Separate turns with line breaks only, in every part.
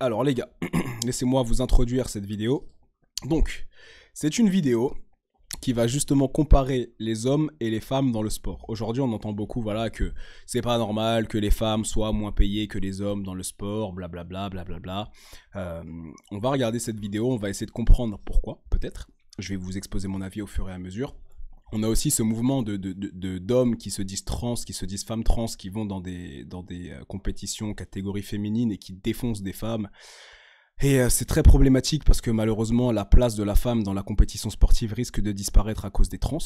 Alors les gars, laissez-moi vous introduire cette vidéo. Donc, c'est une vidéo qui va justement comparer les hommes et les femmes dans le sport. Aujourd'hui, on entend beaucoup, voilà, que c'est pas normal que les femmes soient moins payées que les hommes dans le sport, blablabla, blablabla. On va regarder cette vidéo, on va essayer de comprendre pourquoi, peut-être. Je vais vous exposer mon avis au fur et à mesure. On a aussi ce mouvement d'hommes qui se disent trans, qui se disent femmes trans, qui vont dans des compétitions catégories féminines et qui défoncent des femmes. Et c'est très problématique parce que malheureusement, la place de la femme dans la compétition sportive risque de disparaître à cause des trans.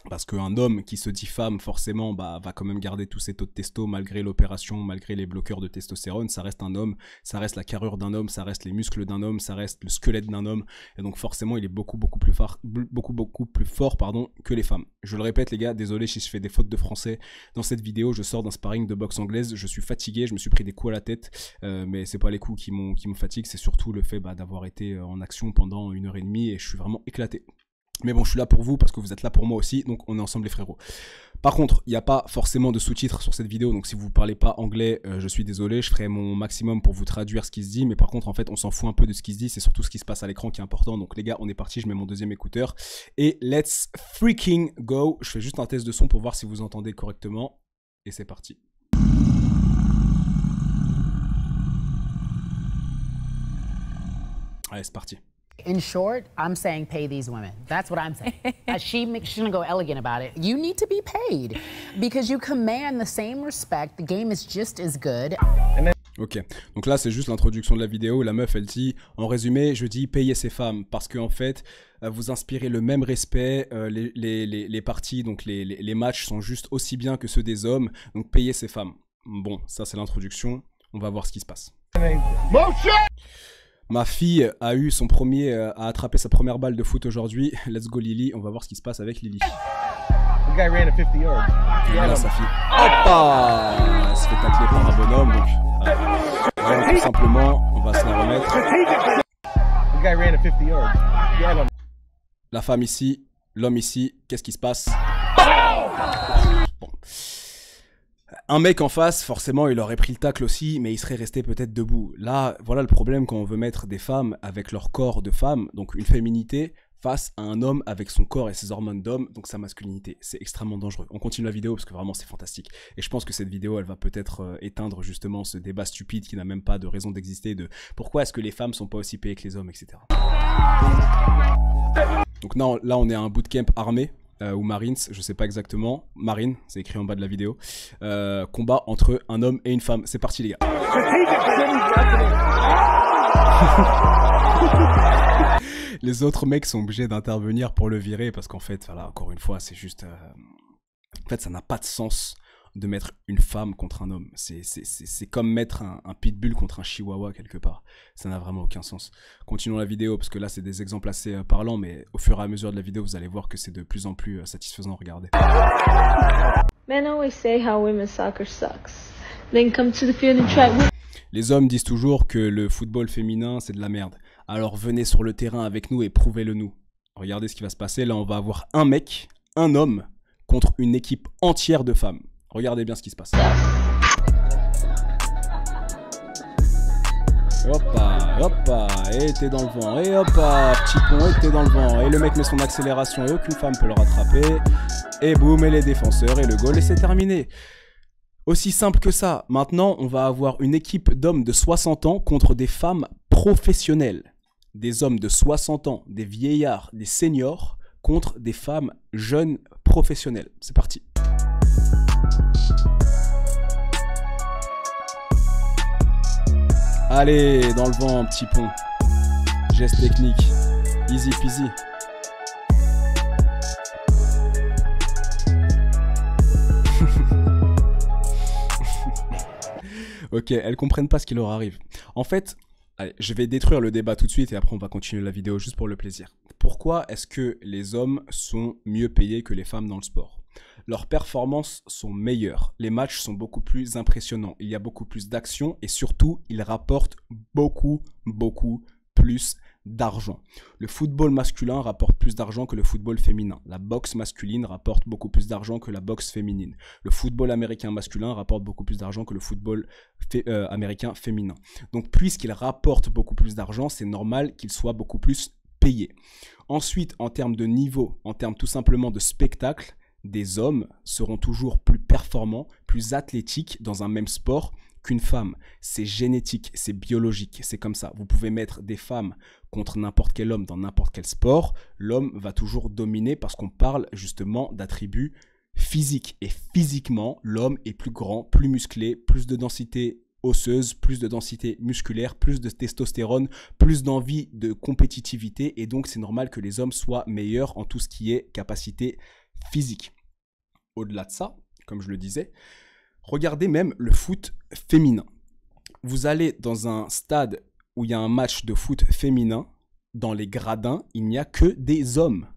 Parce qu'un homme qui se dit femme, forcément, va quand même garder tous ses taux de testo malgré l'opération, malgré les bloqueurs de testostérone. Ça reste un homme, ça reste la carrure d'un homme, ça reste les muscles d'un homme, ça reste le squelette d'un homme. Et donc forcément, il est beaucoup plus fort, que les femmes. Je le répète les gars, désolé si je fais des fautes de français. Dans cette vidéo, je sors d'un sparring de boxe anglaise, je suis fatigué, je me suis pris des coups à la tête. Mais c'est pas les coups qui me fatiguent, c'est surtout le fait d'avoir été en action pendant 1h30 et je suis vraiment éclaté. Mais bon, je suis là pour vous parce que vous êtes là pour moi aussi, donc on est ensemble les frérots. Par contre, il n'y a pas forcément de sous-titres sur cette vidéo, donc si vous ne parlez pas anglais, je suis désolé, je ferai mon maximum pour vous traduire ce qui se dit, mais par contre, en fait, on s'en fout un peu de ce qui se dit, c'est surtout ce qui se passe à l'écran qui est important. Donc les gars, on est parti, je mets mon deuxième écouteur, et let's freaking go. Je fais juste un test de son pour voir si vous entendez correctement, et c'est parti. Allez, c'est parti.
In short, I'm saying pay these women. That's what I'm saying. She's gonna go elegant about it. You need to be paid because you command the same respect. The game is just as good.
Ok, donc là c'est juste l'introduction de la vidéo. La meuf elle dit, en résumé, je dis payez ces femmes parce qu'en fait vous inspirez le même respect. Les parties, donc les matchs sont juste aussi bien que ceux des hommes. Donc payez ces femmes. Bon, ça c'est l'introduction. On va voir ce qui se passe. Ma fille a eu son premier, a attrapé sa première balle de foot aujourd'hui. Let's go Lily, on va voir ce qui se passe avec Lily.
The guy ran at 50 yards.
Et voilà sa fille. Hoppa, elle se fait tacler par un bonhomme, donc voilà, tout simplement, on va se la remettre.
The guy ran at 50 yards.
La femme ici, l'homme ici, qu'est-ce qui se passe? Bon. Un mec en face, forcément, il aurait pris le tacle aussi, mais il serait resté peut-être debout. Là, voilà le problème quand on veut mettre des femmes avec leur corps de femme, donc une féminité, face à un homme avec son corps et ses hormones d'homme, donc sa masculinité. C'est extrêmement dangereux. On continue la vidéo parce que vraiment c'est fantastique. Et je pense que cette vidéo, elle va peut-être éteindre justement ce débat stupide qui n'a même pas de raison d'exister de pourquoi est-ce que les femmes sont pas aussi payées que les hommes, etc. Donc non, là, on est à un bootcamp armé. Ou Marines, je sais pas exactement. Marine, c'est écrit en bas de la vidéo. Combat entre un homme et une femme. C'est parti les gars. Les autres mecs sont obligés d'intervenir pour le virer parce qu'en fait, voilà, encore une fois, c'est juste... En fait, ça n'a pas de sens de mettre une femme contre un homme. C'est comme mettre un pitbull contre un chihuahua quelque part. Ça n'a vraiment aucun sens. Continuons la vidéo parce que là c'est des exemples assez parlants, mais au fur et à mesure de la vidéo vous allez voir que c'est de plus en plus satisfaisant à regarder.
Men always say how women's soccer sucks. Then come to the field and try.
Les hommes disent toujours que le football féminin c'est de la merde. Alors venez sur le terrain avec nous et prouvez-le nous. Regardez ce qui va se passer. Là on va avoir un mec, un homme contre une équipe entière de femmes. Regardez bien ce qui se passe. Hoppa, hoppa, et t'es dans le vent, et hoppa, petit pont, et t'es dans le vent, et le mec met son accélération et aucune femme peut le rattraper, et boum, et les défenseurs, et le goal, et c'est terminé. Aussi simple que ça. Maintenant, on va avoir une équipe d'hommes de 60 ans contre des femmes professionnelles. Des hommes de 60 ans, des vieillards, des seniors, contre des femmes jeunes professionnelles. C'est parti. Allez, dans le vent, petit pont. Geste technique. Easy peasy. Ok, elles comprennent pas ce qui leur arrive. En fait, allez, je vais détruire le débat tout de suite et après on va continuer la vidéo juste pour le plaisir. Pourquoi est-ce que les hommes sont mieux payés que les femmes dans le sport ? Leurs performances sont meilleures, les matchs sont beaucoup plus impressionnants, il y a beaucoup plus d'action et surtout, ils rapportent beaucoup plus d'argent. Le football masculin rapporte plus d'argent que le football féminin. La boxe masculine rapporte beaucoup plus d'argent que la boxe féminine. Le football américain masculin rapporte beaucoup plus d'argent que le football américain féminin. Donc puisqu'il rapporte beaucoup plus d'argent, c'est normal qu'il soit beaucoup plus payé. Ensuite, en termes de niveau, en termes tout simplement de spectacle, des hommes seront toujours plus performants, plus athlétiques dans un même sport qu'une femme. C'est génétique, c'est biologique, c'est comme ça. Vous pouvez mettre des femmes contre n'importe quel homme dans n'importe quel sport, l'homme va toujours dominer parce qu'on parle justement d'attributs physiques. Et physiquement, l'homme est plus grand, plus musclé, plus de densité osseuse, plus de densité musculaire, plus de testostérone, plus d'envie de compétitivité, et donc c'est normal que les hommes soient meilleurs en tout ce qui est capacité physique. Au-delà de ça, comme je le disais, regardez même le foot féminin. Vous allez dans un stade où il y a un match de foot féminin, dans les gradins, il n'y a que des hommes.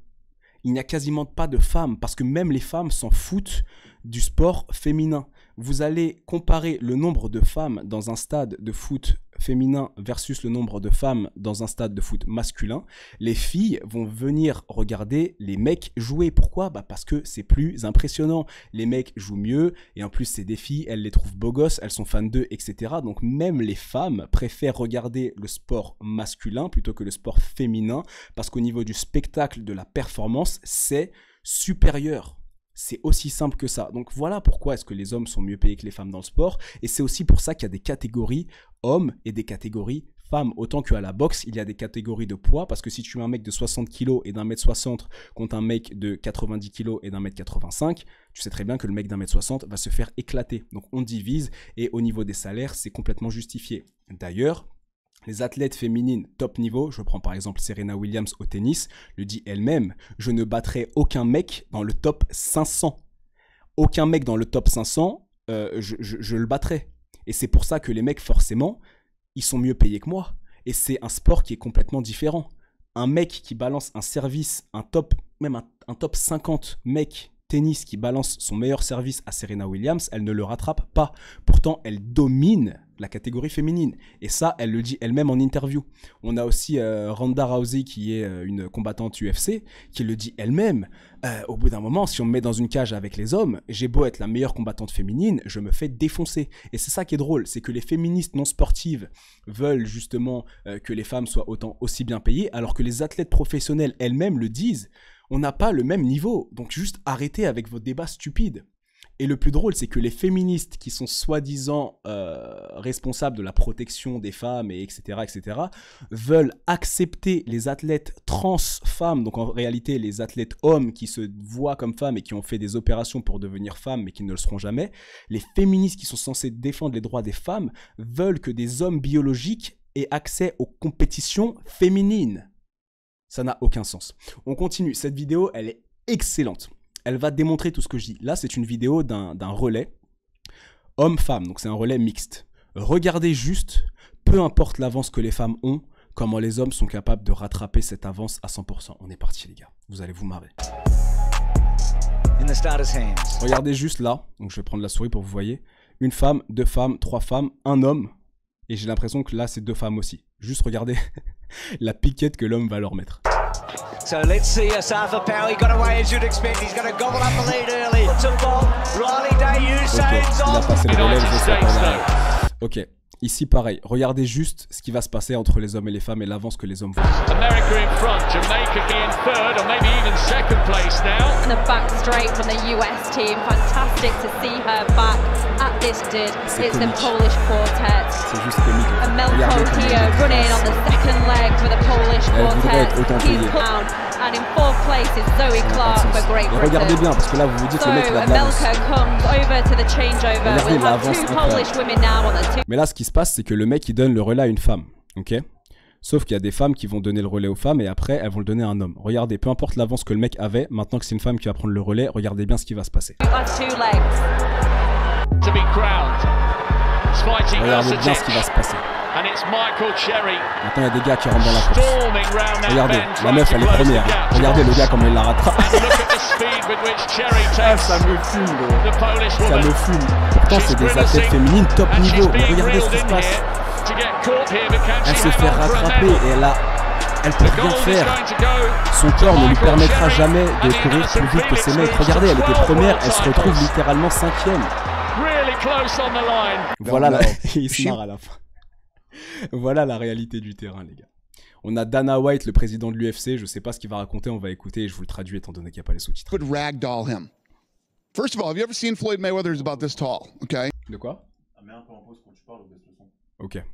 Il n'y a quasiment pas de femmes, parce que même les femmes s'en foutent du sport féminin. Vous allez comparer le nombre de femmes dans un stade de foot féminin versus le nombre de femmes dans un stade de foot masculin. Les filles vont venir regarder les mecs jouer. Pourquoi ? Parce que c'est plus impressionnant. Les mecs jouent mieux et en plus c'est des filles, elles les trouvent beaux gosses, elles sont fans d'eux, etc. Donc même les femmes préfèrent regarder le sport masculin plutôt que le sport féminin parce qu'au niveau du spectacle, de la performance, c'est supérieur. C'est aussi simple que ça. Donc voilà pourquoi est-ce que les hommes sont mieux payés que les femmes dans le sport. Et c'est aussi pour ça qu'il y a des catégories hommes et des catégories femmes. Autant qu'à la boxe, il y a des catégories de poids. Parce que si tu mets un mec de 60 kg et d'1m60 contre un mec de 90 kg et d'1m85, tu sais très bien que le mec d'1m60 va se faire éclater. Donc on divise et au niveau des salaires, c'est complètement justifié. D'ailleurs, les athlètes féminines top niveau, je prends par exemple Serena Williams au tennis, le dit elle-même, je ne battrai aucun mec dans le top 500. Aucun mec dans le top 500, je le battrai. Et c'est pour ça que les mecs, forcément, ils sont mieux payés que moi. Et c'est un sport qui est complètement différent. Un mec qui balance un service, un top 50 mec tennis qui balance son meilleur service à Serena Williams, elle ne le rattrape pas. Pourtant, elle domine la catégorie féminine. Et ça, elle le dit elle-même en interview. On a aussi Ronda Rousey, qui est une combattante UFC, qui le dit elle-même. Au bout d'un moment, si on me met dans une cage avec les hommes, j'ai beau être la meilleure combattante féminine, je me fais défoncer. Et c'est ça qui est drôle, c'est que les féministes non sportives veulent justement que les femmes soient aussi bien payées, alors que les athlètes professionnels elles-mêmes le disent. On n'a pas le même niveau, donc juste arrêtez avec vos débats stupides. Et le plus drôle, c'est que les féministes qui sont soi-disant responsables de la protection des femmes, et etc., veulent accepter les athlètes trans-femmes, donc en réalité les athlètes hommes qui se voient comme femmes et qui ont fait des opérations pour devenir femmes mais qui ne le seront jamais. Les féministes qui sont censés défendre les droits des femmes veulent que des hommes biologiques aient accès aux compétitions féminines. Ça n'a aucun sens. On continue. Cette vidéo, elle est excellente. Elle va démontrer tout ce que je dis. Là, c'est une vidéo d'un relais homme-femme. Donc, c'est un relais mixte. Regardez juste, peu importe l'avance que les femmes ont, comment les hommes sont capables de rattraper cette avance à 100%. On est parti, les gars. Vous allez vous marrer. Regardez juste là. Donc, je vais prendre la souris pour que vous voyez. Une femme, deux femmes, trois femmes, un homme. Et j'ai l'impression que là, c'est deux femmes aussi. Juste regardez la piquette que l'homme va leur mettre.
So let's see Asafa Power. He got away as you'd expect. He's going to gobble up the lead early. What's a ball? Riley Day, Usain's
il a
on.
passé le relais, ok, ici pareil. Regardez juste ce qui va se passer entre les hommes et les femmes et l'avance que les hommes vont.
America in front, Jamaica in third or maybe even second place now.
And the back straight from the US team. Fantastic to see her back at this did. It's the Polish quartet.
C'est juste comique.
And Melko here running on the second leg for the Polish quartet. He's down. And in fourth place is Zoe Clark for Great Britain.
Regardez bien parce que là vous vous dites que le mec il a de l'avance.
Melko comes over to the changeover. We'll have two Polish women now on the two.
Mais là ce qui se passe c'est que le mec il donne le relais à une femme, ok? Sauf qu'il y a des femmes qui vont donner le relais aux femmes et après elles vont le donner à un homme. Regardez, peu importe l'avance que le mec avait, maintenant que c'est une femme qui va prendre le relais, regardez bien ce qui va se passer. Regardez bien ce qui va se passer. Maintenant il y a des gars qui rentrent dans la course. Regardez, la meuf elle est première. Regardez le gars comment il la rattrape. Ah, ça me fume gros. Ça me fume. Pourtant c'est des athlètes féminines top niveau. Mais regardez ce qui se passe. Elle se fait rattraper et elle a Elle peut rien faire. Son corps ne lui permettra jamais de courir plus vite que ses mecs. Regardez, elle était première, elle se retrouve littéralement 5e. Voilà, il se marre à la fin. Voilà la réalité du terrain, les gars. On a Dana White, le président de l'UFC. Je sais pas ce qu'il va raconter, on va écouter et je vous le traduis étant donné qu'il n'y a pas les sous-titres.
Would ragdoll him. First of all, have you ever seen Floyd Mayweather is about this tall? Okay.
De quoi? Ok.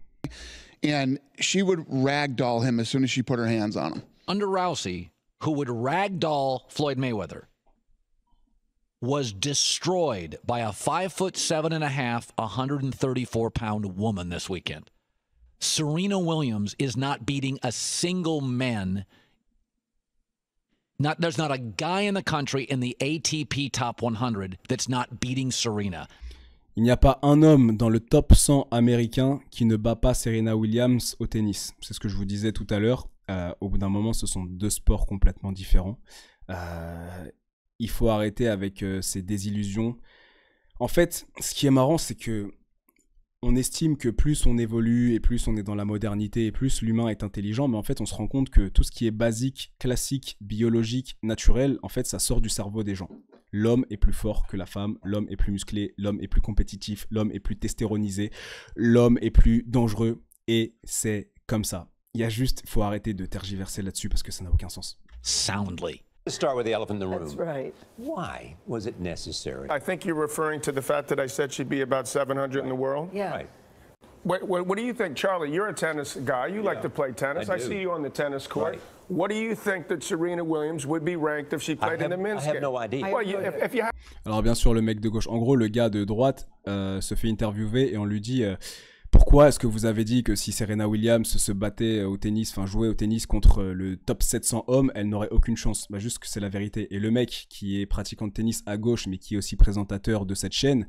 And she would ragdoll him as soon as she put her hands on him.
Under Rousey, who would ragdoll Floyd Mayweather, was destroyed by a 5'7.5", 134-pound woman this weekend. Serena Williams is not beating a single man. There's not a guy in the country in the ATP Top 100 that's not beating Serena.
Il n'y a pas un homme dans le top 100 américain qui ne bat pas Serena Williams au tennis. C'est ce que je vous disais tout à l'heure. Au bout d'un moment, ce sont deux sports complètement différents. Il faut arrêter avec ces désillusions. En fait, ce qui est marrant, c'est que on estime que plus on évolue et plus on est dans la modernité et plus l'humain est intelligent, mais en fait, on se rend compte que tout ce qui est basique, classique, biologique, naturel, en fait, ça sort du cerveau des gens. L'homme est plus fort que la femme, l'homme est plus musclé, l'homme est plus compétitif, l'homme est plus testéronisé, l'homme est plus dangereux, et c'est comme ça. Il faut arrêter de tergiverser là-dessus parce que ça n'a aucun sens.
Soundly.
Let's start with the elephant in the room.
That's right.
Why was it necessary?
I think you're referring to the fact that I said she'd be about 700 in the world?
Yeah.
Right.
What do you think, Charlie? You're a tennis guy. You like to play tennis. I see you on the tennis court.
Right.
What do you think that Serena Williams would be ranked if she played in the men's game?
I have no idea.
Well, if you have...
Alors bien sûr, le mec de gauche, en gros, le gars de droite se fait interviewer et on lui dit pourquoi est-ce que vous avez dit que si Serena Williams se battait au tennis, enfin jouait au tennis contre le top 700 hommes, elle n'aurait aucune chance. Bah juste que c'est la vérité. Et le mec qui est pratiquant de tennis à gauche, mais qui est aussi présentateur de cette chaîne,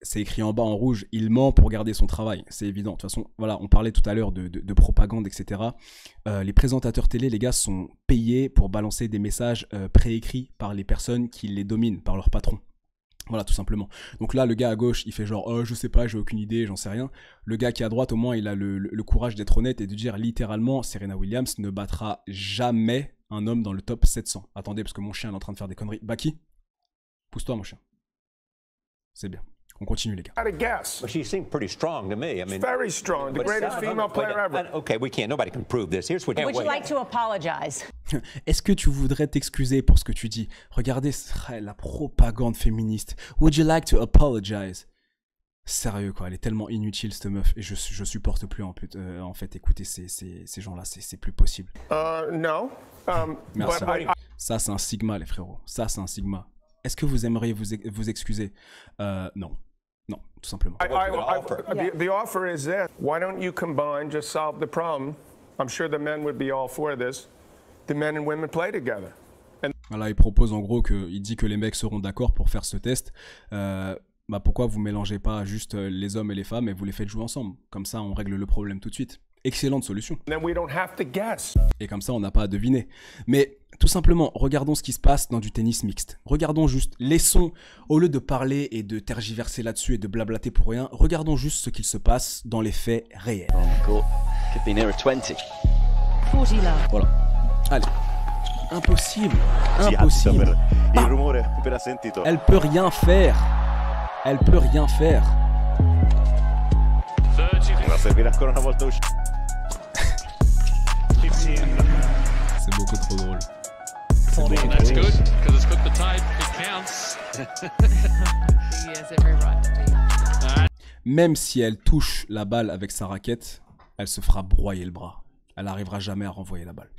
c'est écrit en bas en rouge, il ment pour garder son travail, c'est évident. De toute façon, voilà, on parlait tout à l'heure de propagande, etc. Les présentateurs télé, les gars, sont payés pour balancer des messages préécrits par les personnes qui les dominent, par leur patron. Voilà, tout simplement. Donc là, le gars à gauche, il fait genre, oh, je sais pas, j'ai aucune idée, j'en sais rien. Le gars qui est à droite, au moins, il a le courage d'être honnête et de dire littéralement, Serena Williams ne battra jamais un homme dans le top 700. Attendez, parce que mon chien est en train de faire des conneries. Baki, pousse-toi, mon chien. C'est bien. On continue, les gars.
At a guess.
Well, she seemed pretty strong to me. I mean,
very strong. The greatest female player ever.
Okay, we can't. Nobody can prove this. Here's what.
Would you like to apologize?
Est-ce que tu voudrais t'excuser pour ce que tu dis? Regardez la propagande féministe. Would you like to apologize? Sérieux, quoi. Elle est tellement inutile, cette meuf. Et je supporte plus, en fait, écouter ces gens-là. C'est plus possible.
No.
Merci. Ça, c'est un sigma, les frérots. Ça, c'est un sigma. Est-ce que vous aimeriez vous excuser? Non. Non, tout simplement.
The offer is this. Why don't you combine, just solve the problem? I'm sure the men would be all for this. The men and women play together.
Voilà, il propose en gros il dit que les mecs seront d'accord pour faire ce test. Bah pourquoi vous mélangez pas juste les hommes et les femmes et vous les faites jouer ensemble? Comme ça, on règle le problème tout de suite. Excellente solution.
Then we don't have to guess.
Et comme ça, on n'a pas à deviner. Mais tout simplement, regardons ce qui se passe dans du tennis mixte. Regardons juste, laissons, au lieu de parler et de tergiverser là-dessus et de blablater pour rien, regardons juste ce qu'il se passe dans les faits réels. Voilà. Allez. Impossible. Impossible. Ah. Elle peut rien faire. Elle peut rien faire. C'est beaucoup trop drôle.
That's good, because it's got the tape, it counts.
He has every right to be.
Même si elle touche la balle avec sa raquette, elle se fera broyer le bras. Elle n'arrivera jamais à renvoyer la balle.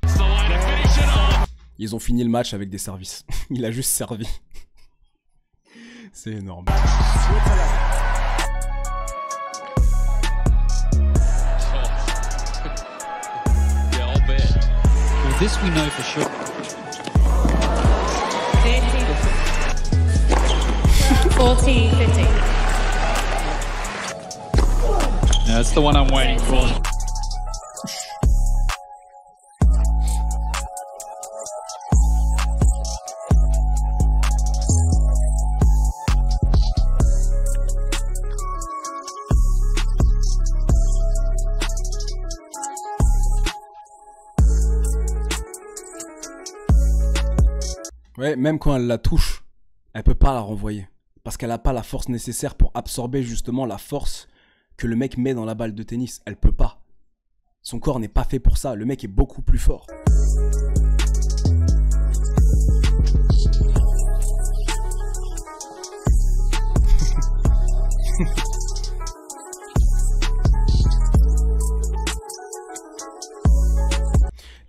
Ils ont fini le match avec des services. Il a juste servi. C'est énorme.
This we know for sure.
40-50.
That's the one I'm waiting for.
Ouais, même quand elle la touche, elle peut pas la renvoyer. Parce qu'elle a pas la force nécessaire pour absorber justement la force que le mec met dans la balle de tennis. Elle peut pas. Son corps n'est pas fait pour ça. Le mec est beaucoup plus fort.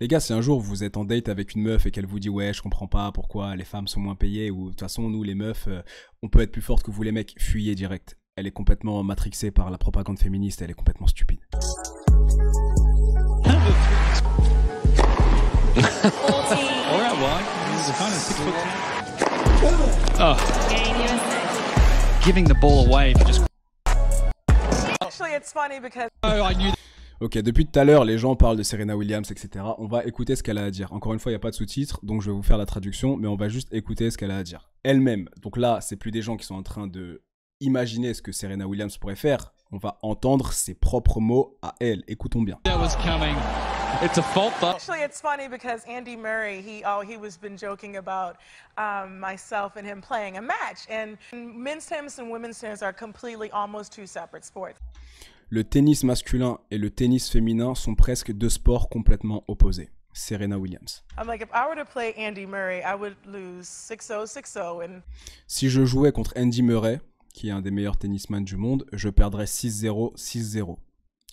Les gars, si un jour vous êtes en date avec une meuf et qu'elle vous dit ouais, je comprends pas pourquoi les femmes sont moins payées, ou de toute façon nous les meufs on peut être plus fortes que vous les mecs, fuyez direct. Elle est complètement matrixée par la propagande féministe, elle est complètement stupide.
Giving the ball away for just...
Actually, it's funny because...
Oh, I knew...
Ok, depuis tout à l'heure, les gens parlent de Serena Williams, etc. On va écouter ce qu'elle a à dire. Encore une fois, il n'y a pas de sous-titres, donc je vais vous faire la traduction, mais on va juste écouter ce qu'elle a à dire. Elle-même, donc là, c'est plus des gens qui sont en train de imaginer ce que Serena Williams pourrait faire. On va entendre ses propres mots à elle. Écoutons bien.
It's a fault, but...
Actually, it's funny because Andy Murray, he was been joking about myself and him playing a match. And men's tennis and women's tennis are completely almost two separate sports.
Le tennis masculin et le tennis féminin sont presque deux sports complètement opposés. Serena Williams.
I'm like, if I were to play Andy Murray, I would lose 6-0, 6-0. And...
Si je jouais contre Andy Murray, qui est un des meilleurs tennisman du monde, je perdrais 6-0, 6-0.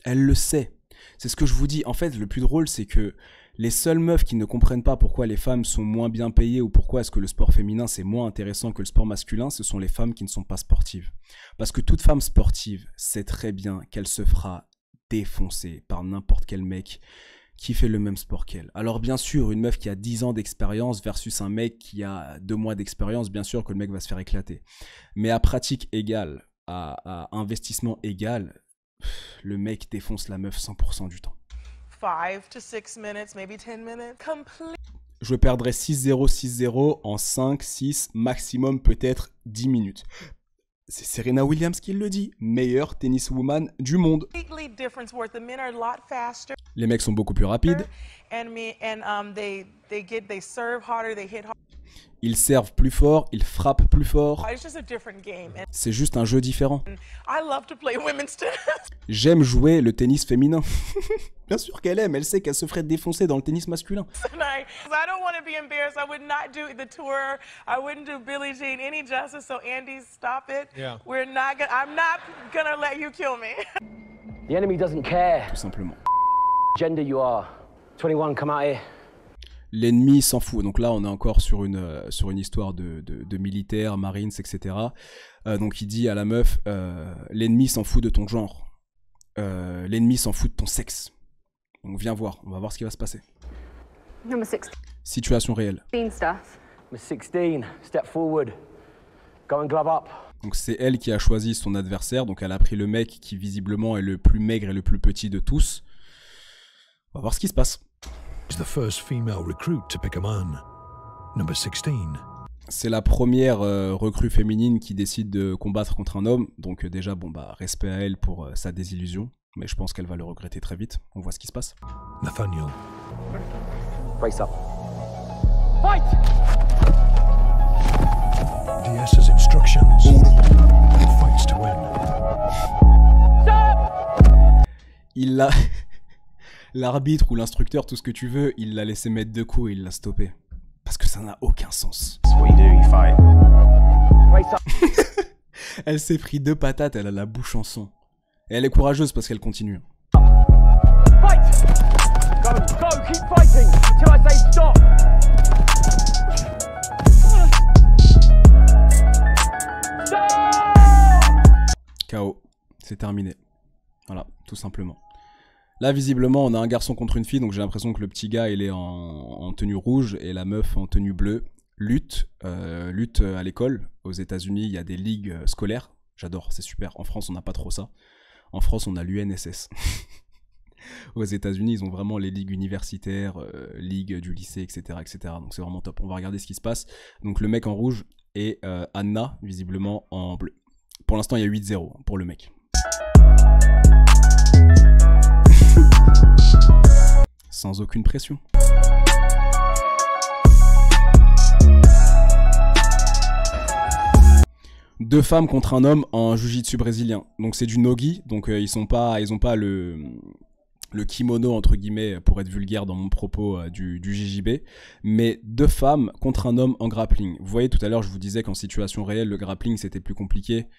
Elle le sait. C'est ce que je vous dis. En fait, le plus drôle, c'est que les seules meufs qui ne comprennent pas pourquoi les femmes sont moins bien payées ou pourquoi est-ce que le sport féminin c'est moins intéressant que le sport masculin, ce sont les femmes qui ne sont pas sportives. Parce que toute femme sportive sait très bien qu'elle se fera défoncer par n'importe quel mec qui fait le même sport qu'elle. Alors bien sûr, une meuf qui a 10 ans d'expérience versus un mec qui a 2 mois d'expérience, bien sûr que le mec va se faire éclater. Mais à pratique égale, à investissement égal, le mec défonce la meuf 100% du temps.
5 to 6 minutes, maybe 10 minutes.
Je perdrai 6-0, 6-0 en 5, 6, maximum peut-être 10 minutes. C'est Serena Williams qui le dit, meilleure tenniswoman du monde. Les mecs sont beaucoup plus rapides. Ils servent plus fort, ils frappent plus fort. C'est juste un jeu différent. J'aime jouer le tennis féminin. Bien sûr qu'elle aime, elle sait qu'elle se ferait défoncer dans le tennis masculin.
The enemy doesn't care.
Tout simplement.
Gender you are. 21, come out here.
L'ennemi s'en fout. Donc là, on est encore sur une histoire de militaires, marines, etc. Donc il dit à la meuf, l'ennemi s'en fout de ton genre. L'ennemi s'en fout de ton sexe. Donc viens voir, on va voir ce qui va se passer.
Number 16.
Situation réelle.
Stuff. Number 16, step forward. Go and glove up.
Donc c'est elle qui a choisi son adversaire. Donc elle a pris le mec qui visiblement est le plus maigre et le plus petit de tous. On va voir ce qui se passe.
The first female recruit to pick a man. Number 16.
C'est la première recrue féminine qui décide de combattre contre un homme. Donc déjà, bon bah respect à elle pour sa désillusion. Mais je pense qu'elle va le regretter très vite. On voit ce qui se passe.
Nathaniel.
Brace up.
Fight! DS's instructions. Fights to win.
Stop!
Il l'a... L'arbitre ou l'instructeur, tout ce que tu veux, il l'a laissé mettre 2 coups et il l'a stoppé. Parce que ça n'a aucun sens. Elle s'est pris 2 patates, elle a la bouche en sang. Et elle est courageuse parce qu'elle continue.
Fight! Go, go, keep fighting till I say stop.
KO. C'est terminé. Voilà, tout simplement. Là, visiblement, on a un garçon contre une fille, donc j'ai l'impression que le petit gars, il est en tenue rouge et la meuf en tenue bleue. Lutte à l'école. Aux États-Unis, il y a des ligues scolaires. J'adore, c'est super. En France, on n'a pas trop ça. En France, on a l'UNSS. Aux États-Unis, ils ont vraiment les ligues universitaires, ligues du lycée, etc., etc. Donc c'est vraiment top. On va regarder ce qui se passe. Donc le mec en rouge et Anna, visiblement, en bleu. Pour l'instant, il y a 8-0 pour le mec. Sans aucune pression. 2 femmes contre un homme en jiu-jitsu brésilien. Donc c'est du no-gi, donc ils ont pas le kimono entre guillemets pour être vulgaire dans mon propos du JJB, mais 2 femmes contre un homme en grappling. Vous voyez tout à l'heure je vous disais qu'en situation réelle le grappling c'était plus compliqué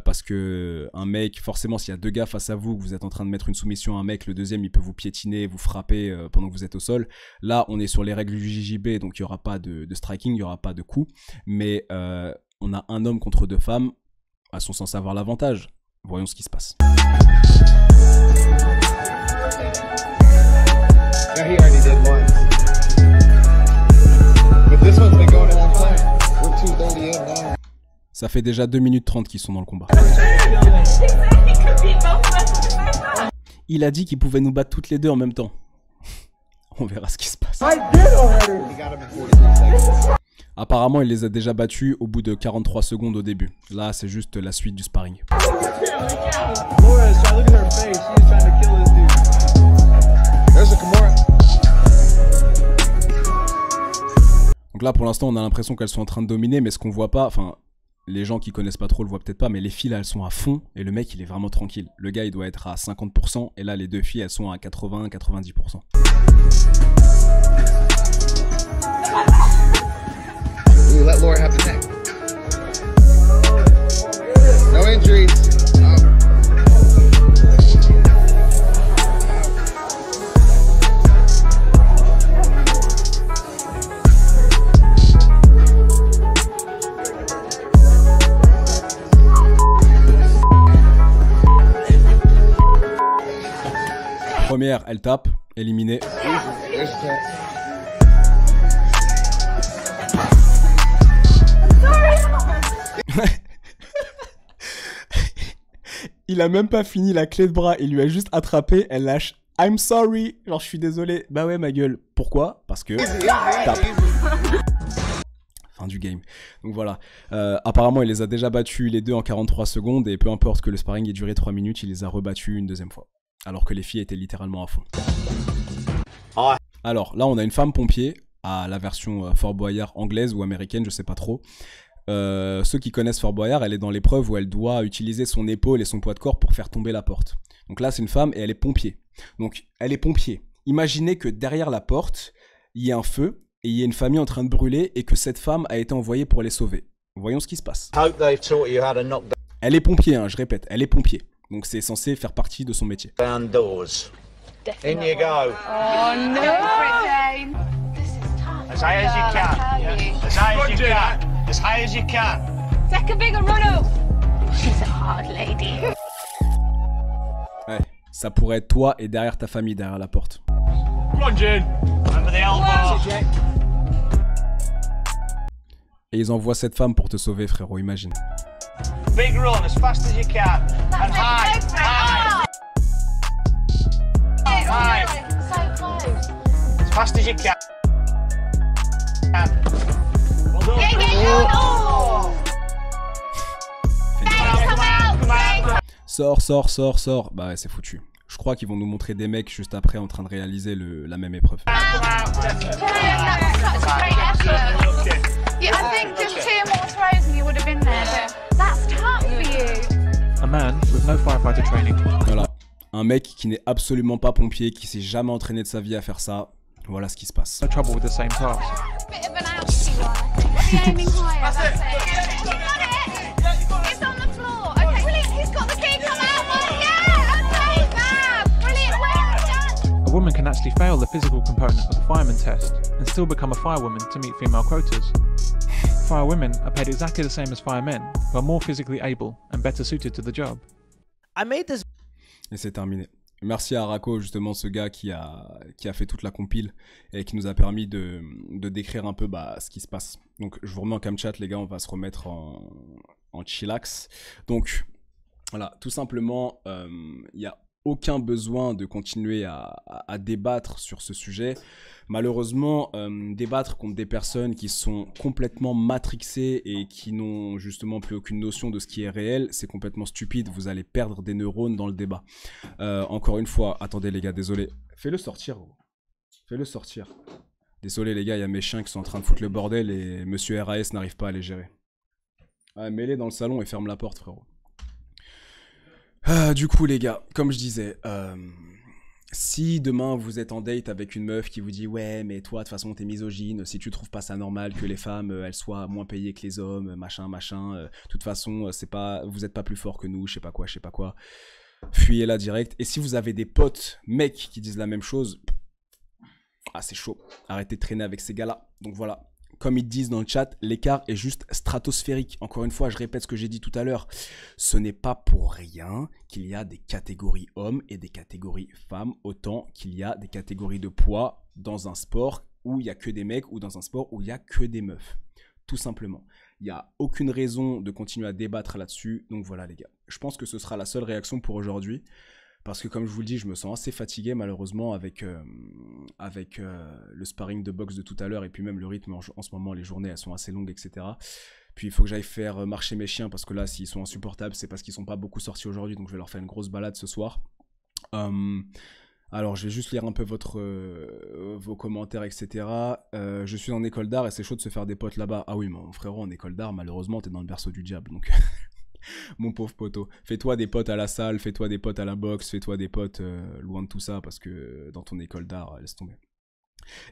parce que un mec, forcément s'il y a 2 gars face à vous, que vous êtes en train de mettre une soumission à un mec, le deuxième il peut vous piétiner, vous frapper pendant que vous êtes au sol. Là on est sur les règles du JJB, donc il n'y aura pas de striking, il n'y aura pas de coup, mais on a un homme contre 2 femmes, elles sont censées avoir l'avantage. Voyons ce qui se passe.
Yeah, he already did once. But this one's been going a long time. We're 2:30 in now.
Ça fait déjà 2 minutes 30 qu'ils sont dans le combat. Il a dit qu'il pouvait nous battre toutes les 2 en même temps. On verra ce qui se passe. Apparemment, il les a déjà battus au bout de 43 secondes au début. Là, c'est juste la suite du sparring. Donc là, pour l'instant, on a l'impression qu'elles sont en train de dominer, mais ce qu'on voit pas, enfin, les gens qui connaissent pas trop le voient peut-être pas, mais les filles là, elles sont à fond, et le mec, il est vraiment tranquille. Le gars, il doit être à 50%, et là, les 2 filles, elles sont à 80-90%.
Ooh, let Laura have the neck. No injuries.
Première, elle tape, éliminée. Il a même pas fini la clé de bras, il lui a juste attrapé, elle lâche I'm sorry, genre je suis désolé. Bah ouais ma gueule, pourquoi? Parce que tape. Fin du game. Donc voilà, apparemment il les a déjà battus les 2 en 43 secondes et peu importe que le sparring ait duré 3 minutes, il les a rebattus une 2e fois. Alors que les filles étaient littéralement à fond. Alors là on a une femme pompier, à la version Fort Boyard anglaise ou américaine, je sais pas trop. Ceux qui connaissent Fort Boyard, elle est dans l'épreuve où elle doit utiliser son épaule et son poids de corps pour faire tomber la porte. Donc là c'est une femme et elle est pompier. Donc elle est pompier. Imaginez que derrière la porte, il y a un feu et il y a une famille en train de brûler et que cette femme a été envoyée pour les sauver. Voyons ce qui se passe. Elle est pompier, hein, je répète, elle est pompier. Donc c'est censé faire partie de son métier.
In you go.
Oh no!
As high as you can. As high as you can. As high as you can.
Take a bigger run up. She's a hard lady.
Ouais, ça pourrait être toi et derrière ta famille, derrière la porte.
Run, Jane. Remember the elbow.
Et ils envoient cette femme pour te sauver, frérot, imagine.
Big run as fast as you can. And high. High. High.
So close.
As fast as you can. Well done.
Oh.
Sors. Bah ouais, c'est foutu. Je crois qu'ils vont nous montrer des mecs juste après en train de réaliser la même épreuve.
Yeah, I think just 2 more throws and you would have been there. That's tough for you.
A man with no firefighter training.
Voilà. Un mec qui n'est absolument pas pompier, qui s'est jamais entraîné de sa vie à faire ça. Voilà ce qui se passe.
No trouble with the same task.
Bit of an ouchie one. Aiming higher, that's it. You got it! It's on the floor. Okay, brilliant. He's got the key. Come out. Yeah! Okay, fab! Brilliant. Well done.
A woman can actually fail the physical component of the fireman test and still become a firewoman to meet female quotas. Firewomen are paid exactly the same as firemen, who are more physically able and better suited to the job.
I made this.
Et c'est terminé. Merci à Rako, justement, ce gars qui a fait toute la compile et qui nous a permis de décrire un peu ce qui se passe. Donc, je vous remets en cam chat, les gars, on va se remettre en chillax. Donc, voilà, tout simplement, il n'y a aucun besoin de continuer à débattre sur ce sujet. Malheureusement, débattre contre des personnes qui sont complètement matrixées et qui n'ont justement plus aucune notion de ce qui est réel, c'est complètement stupide. Vous allez perdre des neurones dans le débat. Encore une fois, attendez les gars, désolé. Fais-le sortir, gros. Fais-le sortir. Désolé les gars, il y a mes chiens qui sont en train de foutre le bordel et monsieur RAS n'arrive pas à les gérer. Ouais, mets-les dans le salon et ferme la porte, frérot. Du coup, les gars, comme je disais, si demain vous êtes en date avec une meuf qui vous dit « Ouais, mais toi, de toute façon, t'es misogyne, si tu trouves pas ça normal que les femmes, elles soient moins payées que les hommes, machin, de toute façon, vous êtes pas plus fort que nous, je sais pas quoi. » Fuyez-la direct. Et si vous avez des potes mecs qui disent la même chose, ah, c'est chaud. Arrêtez de traîner avec ces gars-là. Donc voilà. Comme ils disent dans le chat, l'écart est juste stratosphérique. Encore une fois, je répète ce que j'ai dit tout à l'heure. Ce n'est pas pour rien qu'il y a des catégories hommes et des catégories femmes, autant qu'il y a des catégories de poids dans un sport où il n'y a que des mecs ou dans un sport où il n'y a que des meufs. Tout simplement. Il n'y a aucune raison de continuer à débattre là-dessus. Donc voilà les gars. Je pense que ce sera la seule réaction pour aujourd'hui. Parce que comme je vous le dis, je me sens assez fatigué malheureusement avec le sparring de boxe de tout à l'heure et puis même le rythme en ce moment, les journées elles sont assez longues, etc. Puis il faut que j'aille faire marcher mes chiens parce que là s'ils sont insupportables c'est parce qu'ils sont pas beaucoup sortis aujourd'hui, donc je vais leur faire une grosse balade ce soir. Alors je vais juste lire un peu vos commentaires, etc. Je suis en école d'art et c'est chaud de se faire des potes là-bas. Ah oui, mon frérot, en école d'art malheureusement t'es dans le berceau du diable, donc... Mon pauvre poteau, fais-toi des potes à la salle, fais-toi des potes à la boxe, fais-toi des potes loin de tout ça parce que dans ton école d'art, laisse tomber.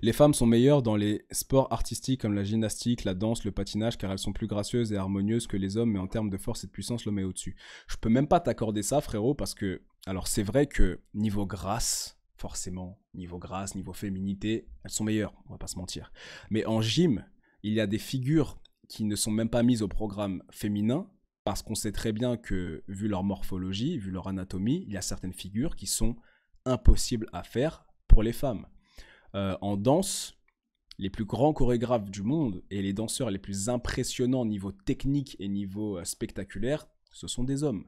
Les femmes sont meilleures dans les sports artistiques comme la gymnastique, la danse, le patinage car elles sont plus gracieuses et harmonieuses que les hommes, mais en termes de force et de puissance, l'homme est au-dessus. Je peux même pas t'accorder ça, frérot, parce que, alors c'est vrai que niveau grâce, forcément, niveau féminité, elles sont meilleures, on va pas se mentir. Mais en gym, il y a des figures qui ne sont même pas mises au programme féminin, parce qu'on sait très bien que, vu leur morphologie, vu leur anatomie, il y a certaines figures qui sont impossibles à faire pour les femmes. En danse, les plus grands chorégraphes du monde et les danseurs les plus impressionnants niveau technique et niveau spectaculaire, ce sont des hommes.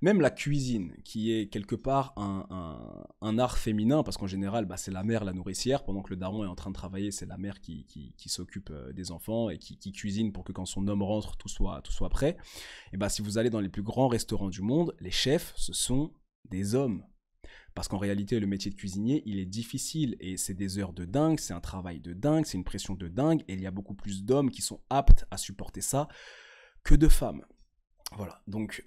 Même la cuisine, qui est quelque part un art féminin, parce qu'en général, c'est la mère, la nourricière, pendant que le daron est en train de travailler, c'est la mère qui s'occupe des enfants et qui cuisine pour que quand son homme rentre, tout soit prêt. Et si vous allez dans les plus grands restaurants du monde, les chefs, ce sont des hommes. Parce qu'en réalité, le métier de cuisinier, il est difficile et c'est des heures de dingue, c'est un travail de dingue, c'est une pression de dingue et il y a beaucoup plus d'hommes qui sont aptes à supporter ça que de femmes. Voilà, donc,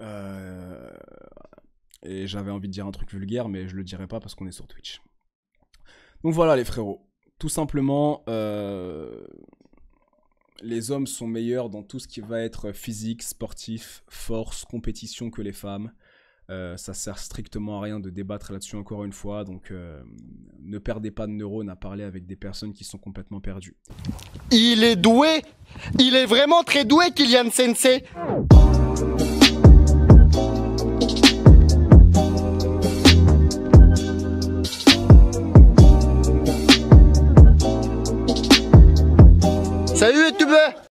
et j'avais envie de dire un truc vulgaire, mais je le dirai pas parce qu'on est sur Twitch. Donc voilà les frérots, tout simplement, les hommes sont meilleurs dans tout ce qui va être physique, sportif, force, compétition que les femmes. Ça sert strictement à rien de débattre là-dessus encore une fois, donc ne perdez pas de neurones à parler avec des personnes qui sont complètement perdues.
Il est doué, il est vraiment très doué, Kylian Sensei. Salut les youtubeurs.